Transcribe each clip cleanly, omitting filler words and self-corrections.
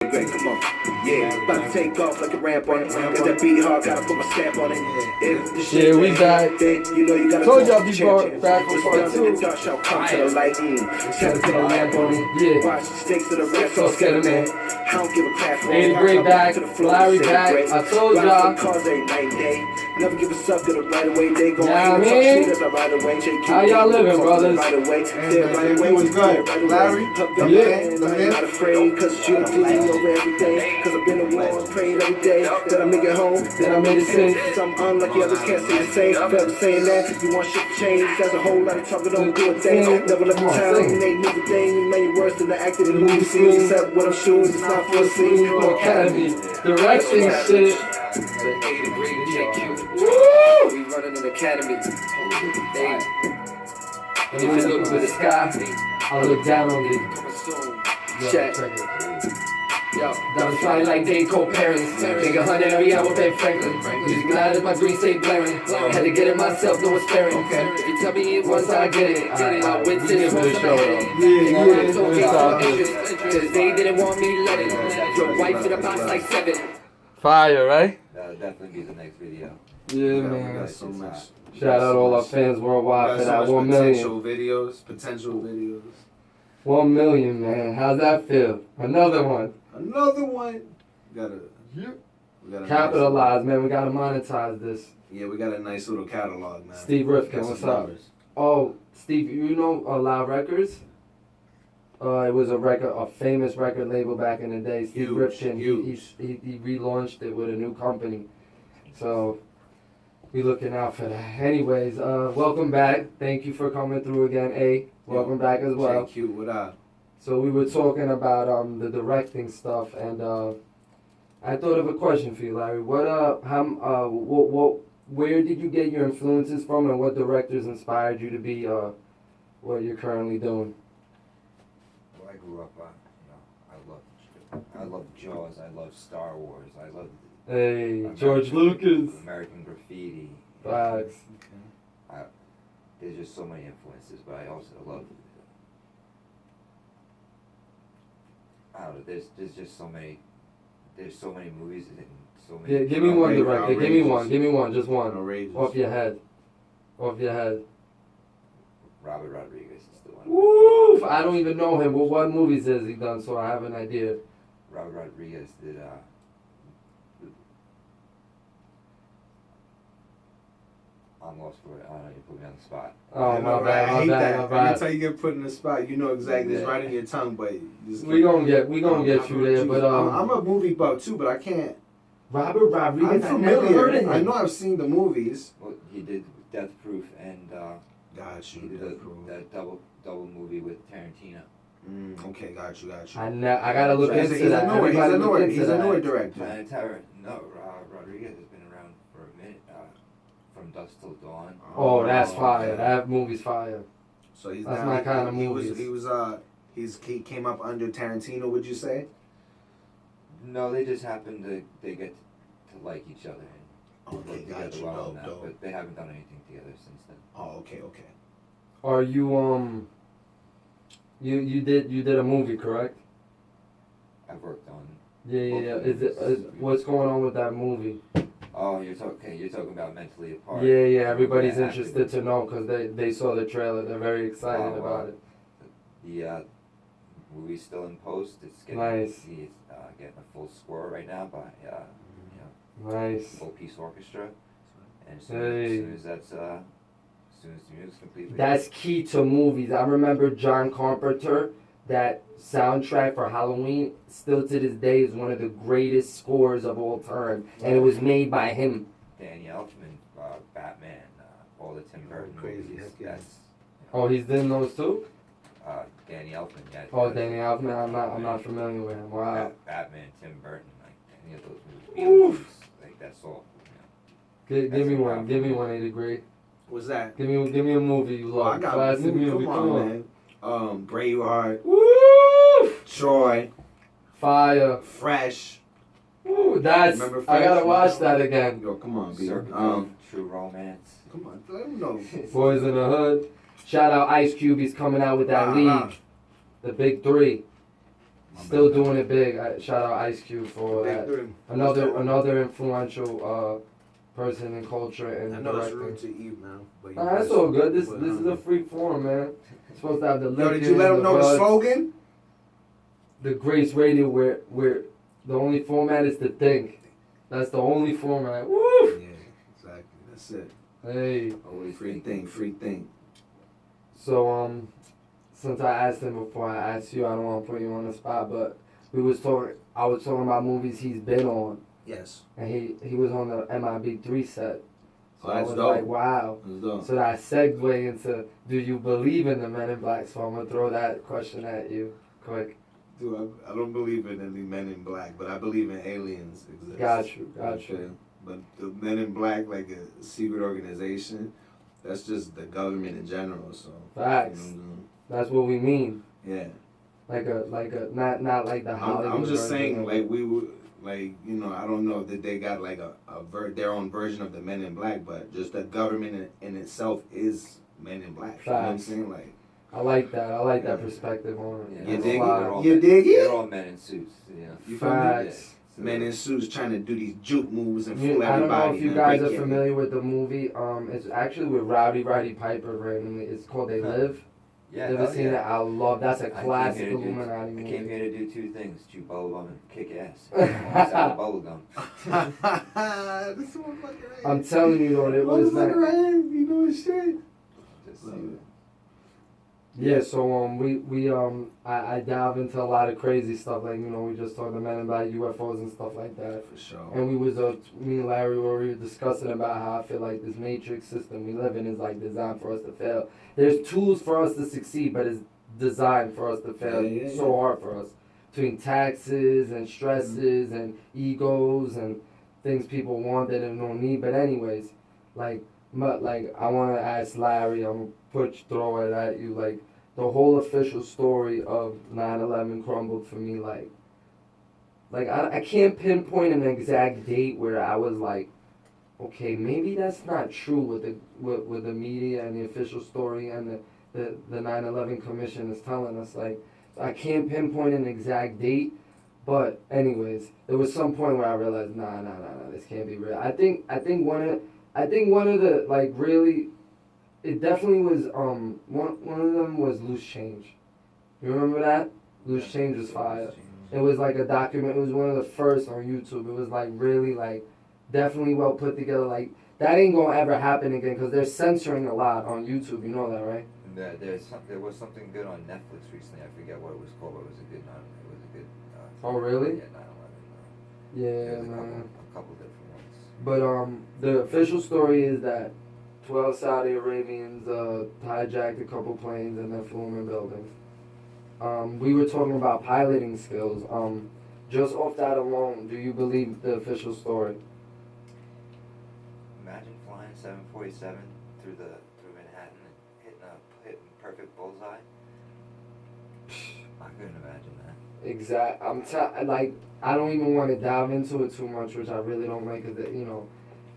Come on, yeah, about to take off like a ramp on it. Got that beat hard, gotta put my stamp on it. If the shit we back. then you know you gotta Told y'all be back for part 2. The dark shall come to the light. Tap to the lamp on it. Yeah. Watch the stakes to the rest, so scared of man. I don't give a crap for Ain't great back. Larry back. I told y'all. Cause every night and day. Never give a suck to the right away. They gon' Yeah, shit as I ride away. How y'all living, brothers? Right away. Right away was good. Larry, I'm not afraid, cause you over everything. Cause I've been to war, prayed every day. That I make it home, that I made it safe. Cause I'm unlucky, others can't say the same. Forever saying that you want shit to change. There's a whole lot of talk, don't do a thing. Never let me town, ain't new thing. You made worse than the acting in the movie scene. Except what I'm shooting, it's not for a scene. Academy, directing shit. Woo! We running an academy. If you look to the sky, I look down on you. Check. Yo, I'm trying like they co-parents. Think 100 every hour, Ben Franklin. Music loud as my green state blaring. Had to get it myself, no one's sparing. If you tell me it once, I get it. My wits in it, what's the cause they didn't want me to let it. Your wife in a box like 7. Fire, right? That'll definitely be the next video. Yeah, we man. got so much. Shout out all our fans worldwide for that 1 million. Potential videos. 1 million, man. How's that feel? Another one. Another one. We gotta Capitalize, man. We gotta monetize this. Yeah, we got a nice little catalog, man. Steve Rifkin, what's up? Oh, Steve, you know Loud Records? It was a famous record label back in the day. Steve Rifkin, he relaunched it with a new company. So we looking out for that. Anyways, welcome back. Thank you for coming through again, Welcome back as well. JQ, what up? So we were talking about the directing stuff, and I thought of a question for you, Larry. Where did you get your influences from, and what directors inspired you to be what you're currently doing? Well, I grew up on, I love Jaws, I love Star Wars, I love George Lucas, American Graffiti. Facts. There's just so many influences, but I also love. I don't know. There's just so many. There's so many movies and so many. Yeah, give me one director. Give me one. Just one. Outrageous. Off your head. Robert Rodriguez is the one. Woo! I don't even know him. But what movies has he done? So I have an idea. Robert Rodriguez did. I'm lost for it. I don't know. You put me on the spot. Oh, my bad. Every time you get put in the spot, you know exactly. It's right in your tongue, but we gonna get you there. But I'm a movie buff too, but I can't. Robert Rodriguez. I'm familiar. I know I've seen the movies. Well, he did Death Proof and got you. He did that double movie with Tarantino. Okay, got you. I gotta look into that. He's a newer director. Rodriguez has been around for a minute. From Dusk Till Dawn. Oh, that's fire. That movie's fire. So that's my kind of movies. He came up under Tarantino, would you say? No, they just happened to get to like each other. Okay, got you. Dope. But they haven't done anything together since then. Oh, okay. Are you you did a movie, correct? I've worked on. Yeah. What's going on with that movie? Oh, you're talking about Mentally Apart. Yeah. Everybody's interested to know because they saw the trailer. They're very excited about it. The movie's still in post. It's getting nice. It's getting a full score right now by nice. Full Piece Orchestra. And as soon as the music's complete. That's key to movies. I remember John Carpenter. That soundtrack for Halloween, still to this day, is one of the greatest scores of all time, and it was made by him. Danny Elfman, Batman, all the Tim Burton movies. He's in those too. Danny Elfman, yeah. Oh, Danny Elfman, I'm not familiar with him. Wow. Batman, Tim Burton, like any of those movies. Like that's all. Give me one. Give me one, 80 Great. What's that? Give me a movie you love. I got classic movie. Come on, man. Braveheart. Woo! Troy. Fire. Fresh. Ooh, I gotta watch that again. Yo, come on, B. True Romance. Come on, let him know. Boys in the Hood. Shout out Ice Cube. He's coming out with that league. The big 3. Still doing it big. Shout out Ice Cube for Big that. three. Another influential person in culture and I know it's directing. rude to eat, man. But Nah, that's all good. This is a free forum, man. It's supposed to have the Yo, did you let them know the buzz, slogan? the Grace Radio, where the only format is to think. That's the only format. Woo! Yeah, exactly. That's it. Hey. Always Free think. So since I asked him before I asked you, I don't want to put you on the spot, but I was talking about movies he's been on, Yes. and he was on the MIB3 set. So Oh, I that's was dope. like, wow. That's dope. So that segue into, do you believe in the Men in Black? So I'm gonna throw that question at you, quick. Dude, I don't believe in any Men in Black, but I believe in aliens exist. Got you. Okay. But the Men in Black, like a secret organization, that's just the government in general. So Facts. You know, That's what we mean. yeah. Like a not like the Hollywood. I'm just version saying, of like it. we would, like I don't know that they got like their own version of the Men in Black, but just the government in itself is Men in Black. You know what I'm Facts. saying? Like I like that. I like that perspective on it. Yeah, You That's dig it? fly. They're all You men- dig it? They're all men in suits. Yeah. You feel me? Facts. So men in suits trying to do these juke moves and You- fool I don't everybody. know if you man. guys Break are it. familiar with the movie. It's actually with Roddy Piper randomly. It's called They Live. Yeah. You ever oh, seen yeah. it? I love. That's a I came classic here to do- Illuminati I came movie. here to do two things: chew bubblegum and kick ass. Almost out of bubblegum. This motherfucker right I'm telling you though, it was that. right here, you know his shit. Just see Love that. it. Yeah, so I delve into a lot of crazy stuff, like we just talked about Men in Black, UFOs and stuff like that. For sure. And me and Larry were discussing about how I feel like this matrix system we live in is like designed for us to fail. There's tools for us to succeed, but it's designed for us to fail. Yeah. So hard for us, between taxes and stresses and egos and things people want that they don't need. But anyways, like I want to ask Larry, I'm gonna throw it at you, like the whole official story of 9/11 crumbled for me. Like I can't pinpoint an exact date where I was like, okay, maybe that's not true with the media and the official story and the 9/11 commission is telling us. Like I can't pinpoint an exact date, but anyways, there was some point where I realized, nah, this can't be real. I think one of the like really, it definitely was one of them was Loose Change. You remember that? Loose Change was fire. It was like a document. It was one of the first on YouTube. It was like really like definitely well put together. Like that ain't gonna ever happen again because they're censoring a lot on YouTube. You know that, right? And there was something good on Netflix recently. I forget what it was called, but it was a good. It was a good. Oh really? Yeah, 9/11. Yeah, There's man. a couple different ones. But the official story is that 12 Saudi Arabians hijacked a couple planes and then flew them in buildings. We were talking about piloting skills. Just off that alone, do you believe the official story? Imagine flying 747 through Manhattan and hitting perfect bullseye. I couldn't imagine that. I don't even want to dive into it too much, which I really don't like, because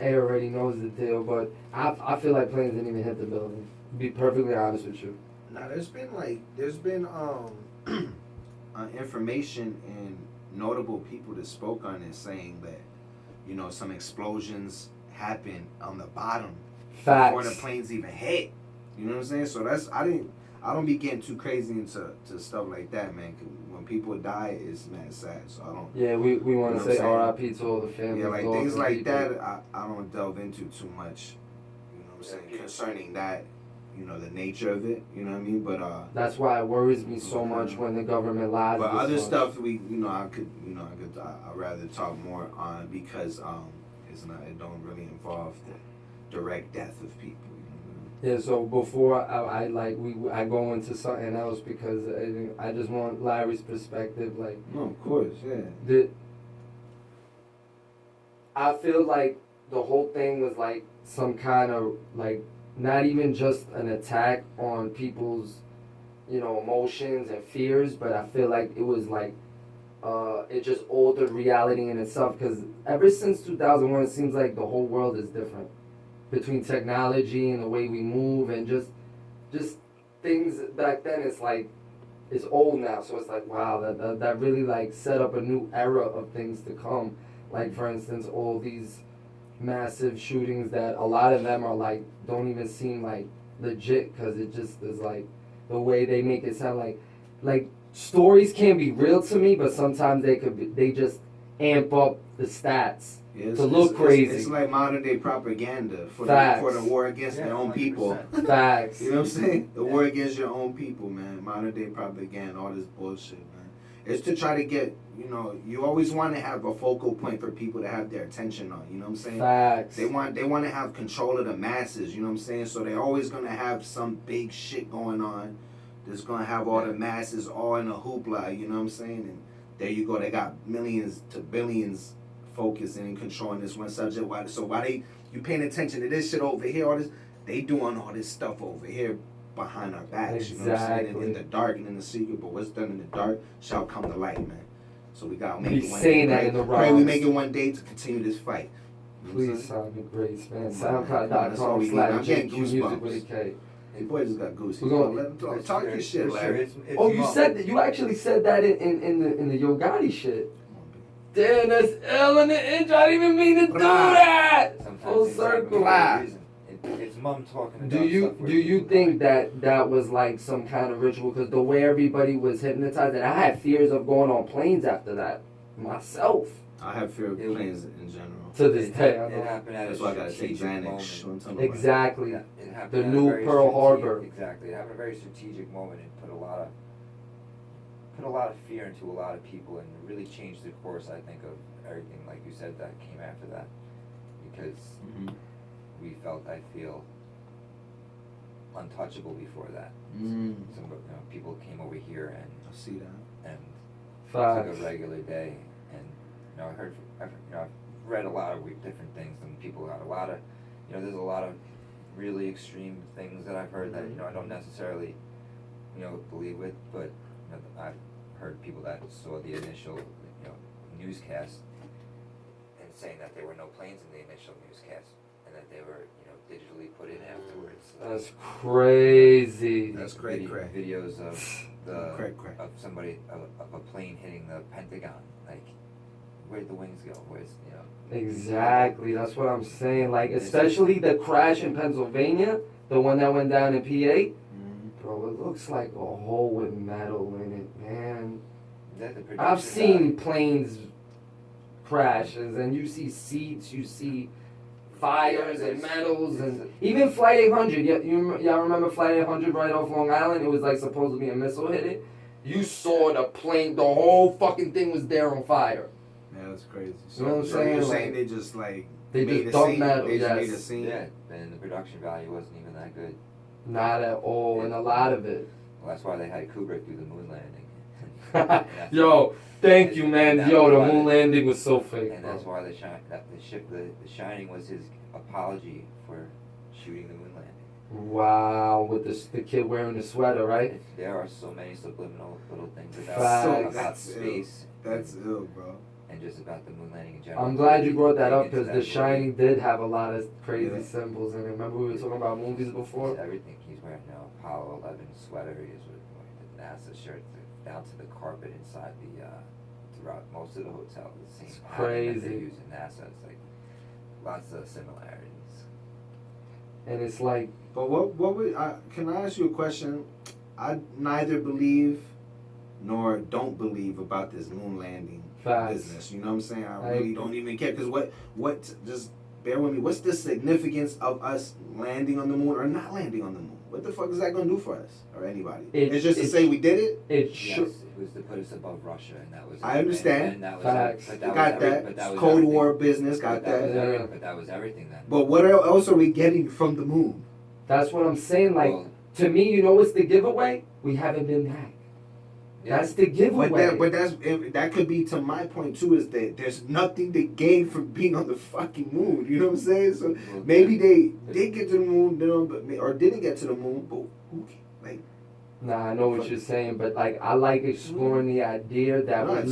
A already knows the deal. But I feel like planes didn't even hit the building. To be perfectly honest with you. Now there's been information and notable people that spoke on it saying that some explosions happened on the bottom before the Facts. planes even hit. You know what I'm saying? So I don't be getting too crazy into stuff like that, man. 'Cause when people die, it's mad sad. So I don't. Yeah, we want You know to what say I'm saying? R.I.P. to all the families. Yeah, like lost things and like people. that, I don't delve into too much. You know what I'm saying? Concerning that, the nature of it. You know what I mean? But That's why it worries me so much when the government lies. but this other much. stuff I'd rather talk more on because it don't really involve the direct death of people. Yeah, so before I go into something else because I just want Larry's perspective. Like, No, of course, yeah. I feel like the whole thing was like some kind of like not even just an attack on people's emotions and fears, but I feel like it was like it just altered reality in itself, because ever since 2001 it seems like the whole world is different between technology and the way we move and just things back then. It's like is old now. So it's like, wow, that really like set up a new era of things to come. Like for instance, all these massive shootings that a lot of them are like don't even seem like legit because it just is like the way they make it sound like stories can be real to me, but sometimes they just amp up the stats to look crazy. It's like modern day propaganda for the war against their own 100%. people. Facts. You know what I'm saying? The war against your own people, man. Modern day propaganda, all this bullshit, man. It's to try to get, you always want to have a focal point for people to have their attention on. You know what I'm saying? Facts. They want to have control of the masses. You know what I'm saying? So they're always gonna have some big shit going on. That's gonna have all the masses all in a hoopla. You know what I'm saying? And there you go. They got millions to billions focusing and controlling this one subject. Why you paying attention to this shit over here? All this, they doing all this stuff over here behind our backs. You know what I'm saying? In the dark and in the secret. But what's done in the dark shall come to light, man. So we gotta make it one day. Pray we make it one day to continue this fight. Please sign the GREATS, man. That's all we need. I'm getting goosebumps. Hey, boy just got goosey. Let him talk your shit, Larry. Oh, you said that. You actually said that in the Yo Gotti shit. Damn, that's ill in the inch. I didn't even mean to do that. Full circle. It's mom talking about Do you think that was like some kind of ritual? Because the way everybody was hypnotized, and I had fears of going on planes after that myself. I have fear of planes in general. To this day, it happened at that's why I gotta take Xanax. Exactly. It happened The at a new very Pearl Harbor. Exactly. It happened at a very strategic moment and put a lot of fear into a lot of people and really changed the course, I think, of everything, like you said, that came after that. Because we felt, I feel, untouchable before that. Some people came over here and I see that. And Facts. took a regular day, and I've read a lot of different things, and people got a lot of, there's a lot of really extreme things that I've heard that I don't necessarily, believe with, but I've heard people that saw the initial, newscast, and saying that there were no planes in the initial newscast, and that they were, digitally put in afterwards. That's crazy. That's crack. Videos of Crack. somebody of a plane hitting the Pentagon, like. Where'd the wings go? Exactly, that's what I'm saying. Like, especially the crash in Pennsylvania, the one that went down in PA. Bro, it looks like a hole with metal in it, man. I've seen planes crashes, and you see seats, you see fires and metals, and even Flight 800. Y'all remember Flight 800 right off Long Island? It was like supposed to be a missile hit it. You saw the plane, the whole fucking thing was there on fire. Yeah, that's crazy. So, you know what I'm saying? You're saying they just they made just a scene. metal, They just yes. made a scene. Yeah, and the production value wasn't even that good. Not at all, and a lot of it. Well, that's why they had Kubrick do the moon landing. Yo, thank you, man. Yo, the moon landing was so fake. And that's why the Shining was his apology for shooting the moon landing. Wow, with the kid wearing the sweater, right? There are so many subliminal little things Facts. about space. That's ill, bro. And just about the moon landing in general. I'm glad you brought that up because The Shining did have a lot of crazy symbols in it. Remember we were talking about movies before? Everything. He's wearing Apollo 11 sweater. He's wearing the NASA shirt down to the carpet inside throughout most of the hotel. The same pattern that they use in NASA. It's like lots of similarities. And it's like. But can I ask you a question? I neither believe nor don't believe about this moon landing business. You know what I'm saying? I really don't even care. Because just bear with me, what's the significance of us landing on the moon or not landing on the moon? What the fuck is that going to do for us or anybody? It's just to say we did it? Yes, it was to put us above Russia, and that was. I understand. And that was Facts. Got that. Cold War business. Got that. But that was everything then. But what else are we getting from the moon? That's what I'm saying. Like, to me, you know what's the giveaway? We haven't been back. Yeah. That's the giveaway. But that could be to my point too, is that there's nothing to gain from being on the fucking moon. You know what I'm saying? So maybe they did get to the moon, or didn't get to the moon, but who like? Nah, I know what you're saying, but like I like exploring the idea that we're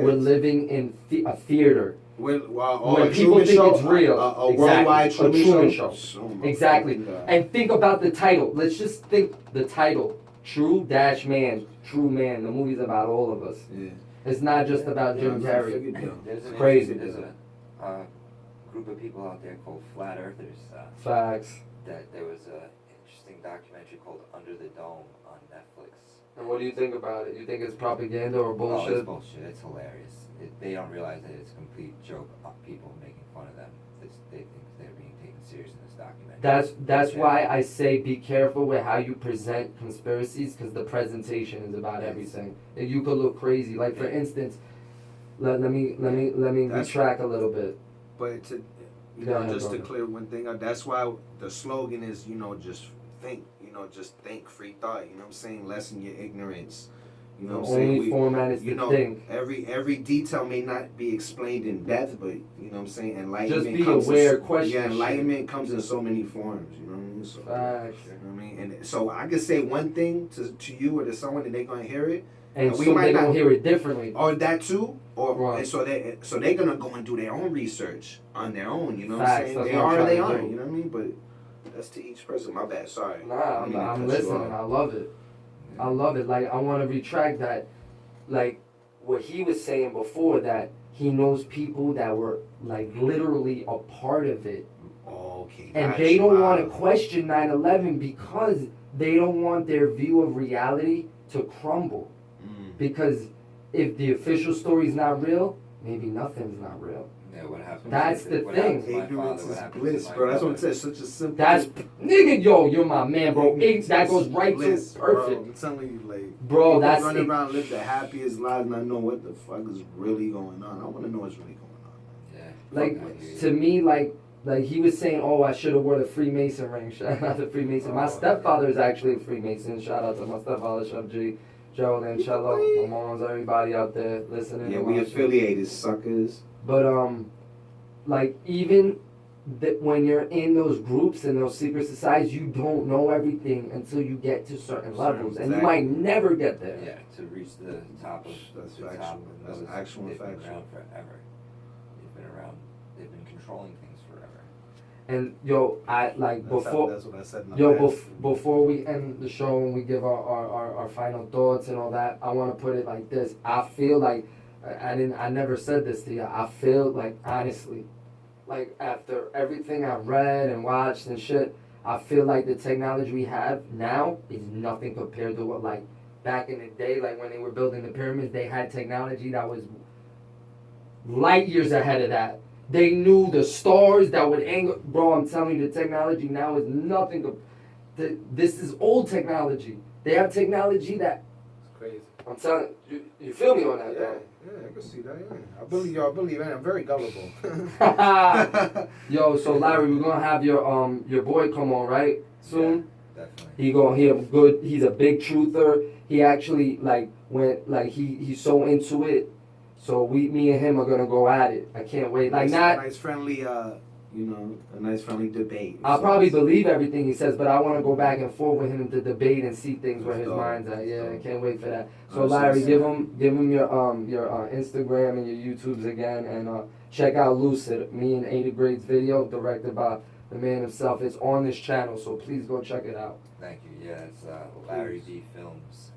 we're living in a theater. When people think it's real. A worldwide Truman show. Oh exactly. And think about the title. Let's just think the title. True dash man, true man. The movie's about all of us. Yeah. It's not just about Jim I Carrey. figured, though. There's an Crazy. There's a group of people out there called Flat Earthers. Facts. That there was a interesting documentary called Under the Dome on Netflix. And what do you think about it? You think it's propaganda or Oh, bullshit? it's bullshit. It's hilarious. They don't realize that it's a complete joke of people making fun of them. They think they're being taken serious in this documentary. That's why I say be careful with how you present conspiracies, because the presentation is about everything. And you could look crazy. Like for instance, let me retract a little bit. But to Go ahead, just to brother. clear one thing up, that's why the slogan is, just think, just think, free thought, you know what I'm saying? Lessen your ignorance. You know The what I'm saying? only format is to think. Every detail may not be explained in depth, but you know what I'm saying? Enlightenment Just be comes aware, in, question Yeah, shit. enlightenment comes in so many forms, you know what I mean? So, Facts. you know what I mean? And so I could say one thing to you or to someone and they're gonna hear it. And we so might they not don't hear it differently. Or that too, or Right. and so they're gonna go and do their own research on their own. You know what Facts, I'm saying? that's They what I'm are, trying they to aren't. do. You know what I mean? But that's to each person. My bad. Sorry. Nah, I didn't mean to I'm cut you listening. off. I love it. I love it. Like, I want to retract that. Like, what he was saying before, that he knows people that were, like, literally a part of it. Okay. And gotcha. they don't want to Wow. question 9/11 because they don't want their view of reality to crumble. Because if the official story is not real, maybe nothing's not real. Yeah, what happened? That's the what thing. happened to my Ignorance father, what is happened bliss, to my bro. That's what I'm brother. saying. Such a simple. That's, nigga, yo, you're my man, bro. Ignorance That is goes right bliss, to bro. perfect. I'm telling you, like, Bro, people that's running it. around live the happiest lives, and I know what the fuck is really going on. I want to know what's really going on. Yeah. Like, I hear you. to me, like he was saying, oh, I should have wore the Freemason ring. Shout out to Freemason. My stepfather is actually a Freemason. Shout out to my stepfather, Chef G, Joe, and Cello, my moms, everybody out there listening. Yeah, and we watching. affiliated, suckers. But like even when you're in those groups and those secret societies, you don't know everything until you get to certain levels, and you Exactly. might never get there. Yeah, to reach the top of That's the factual. top of That's those, actual they've been factual. around forever. They've been around. They've been controlling things forever. And yo, I like before. That's what I said. In the Yo, past. before we end the show and we give our final thoughts and all that, I want to put it like this. I feel like, I never said this to you. I feel like, honestly, like after everything I've read and watched and shit, I feel like the technology we have now is nothing compared to what, like, back in the day, like when they were building the pyramids, they had technology that was light years ahead of that. They knew the stars that would angle. Bro, I'm telling you, the technology now is nothing. This is old technology. They have technology that. It's crazy. I'm telling you feel me on that, Yeah, I can see that. Yeah. I believe y'all. Believe I'm very gullible. though. Yo, so Larry, we're gonna have your boy come on, right? Soon. Yeah, definitely. He's a big truther. He actually he's so into it. So me and him are gonna go at it. I can't wait. Like, not. nice friendly, a nice friendly debate. I'll probably believe everything he says, but I want to go back and forth with him to debate and see things where his Dope. mind's at. Yeah, I can't wait for that. So Honestly, Larry, same. give him your Instagram and your YouTubes again, and check out Lucid, me and Ada Grades video, directed by the man himself. It's on this channel, so please go check it out. Thank you. Yeah, it's Larry B Films,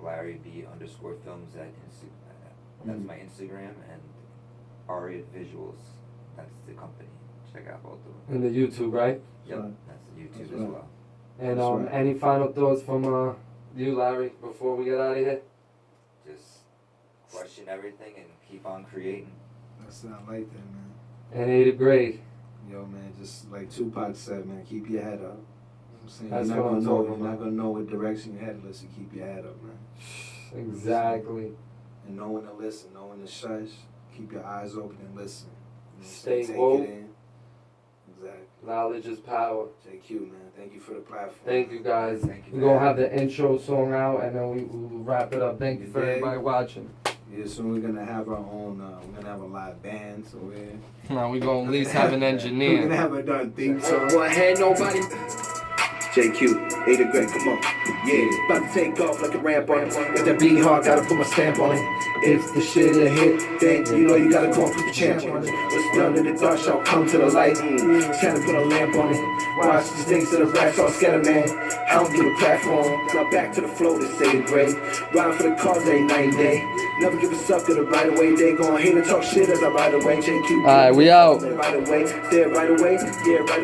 Larry B _ Films at Instagram. That's my Instagram, and Ariat Visuals. That's the company. Check out both of them. In the YouTube, right? Yep, Right. that's the YouTube That's as right. well. And That's right. any final thoughts from you, Larry, before we get out of here? Just question everything and keep on creating. That's not like that, man. And Ada Grade. Yo, man, just like Tupac said, man, keep your head up. You know what I'm saying? That's you're not what I'm gonna know. talking You're not about. gonna know what direction you're headed unless you keep your head up, man. Exactly. And know when to listen, know when to shush. Keep your eyes open and listen. You know what I'm Stay saying? Take woke. it in. Exactly. Knowledge is power. JQ, man, thank you for the platform. Thank you, guys. Thank you We're for going to have having the intro song out, and then we'll wrap it up. Thank you for Yeah. everybody watching. Yeah, soon we're gonna have our own. We're gonna have a live band. So Now we're going to at least have an we're gonna engineer. have a done theme song. One hand, nobody. JQ. Hey, the great, come on. Yeah, about to take off like a ramp on it. If that beat hard, gotta put my stamp on it. If the shit a hit, then you know you gotta go and put the champ on it. What's done in the dark shall come to the light. Trying to put a lamp on it. Watch these things to the racks all scatter, man. I don't give a platform. Now back to the flow to say the great. Ride for the cause, ain't night and day. Never give a suck to the right away. They gon' hate and talk shit as I ride away. JQ. Alright, we out. Right away, stay right away, yeah, right away.